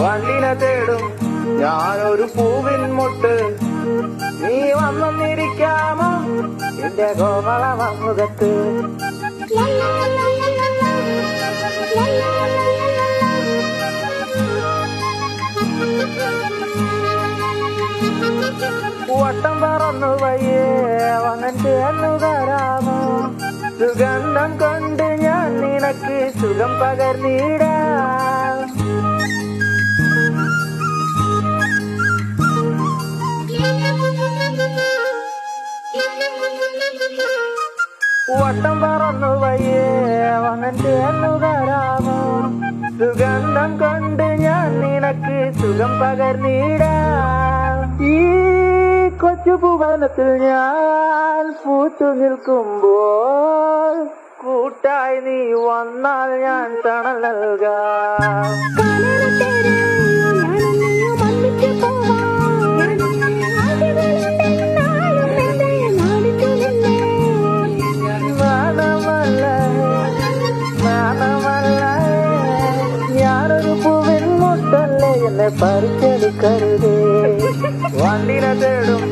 വണ്ടിനെ തേടും ഞാനൊരു പൂവിൻ മുട്ട്. നീ വന്നിരിക്കാമോ എന്റെ കോമള മുഖത്ത്? വട്ടം പറന്നു വയ്യേ വന്നൻ ചേർന്നു തരാമോ? സുഗന്ധം കൊണ്ട് ഞാൻ നിനക്ക് സുഖം പകർന്നിടാം. വട്ടം പറന്നു വയ്യേ വന്നൻ ചേർന്നു തരാമോ? സുഗന്ധം കൊണ്ട് ഞാൻ നിനക്ക് സുഖം പകർന്നിടാം. ഈ കൊച്ചു ഭുവനത്തിൽ ഞാൻ പൂത്തു നിൽക്കുമ്പോൾ കൂട്ടായി നീ വന്നാൽ ഞാൻ തണൽ നൽകാം. ഞാനൊരു പൂവിൻ മുട്ടല്ലേ എന്നെ പറിച്ചെടുക്കരുതേ. വണ്ടിനെ തേടും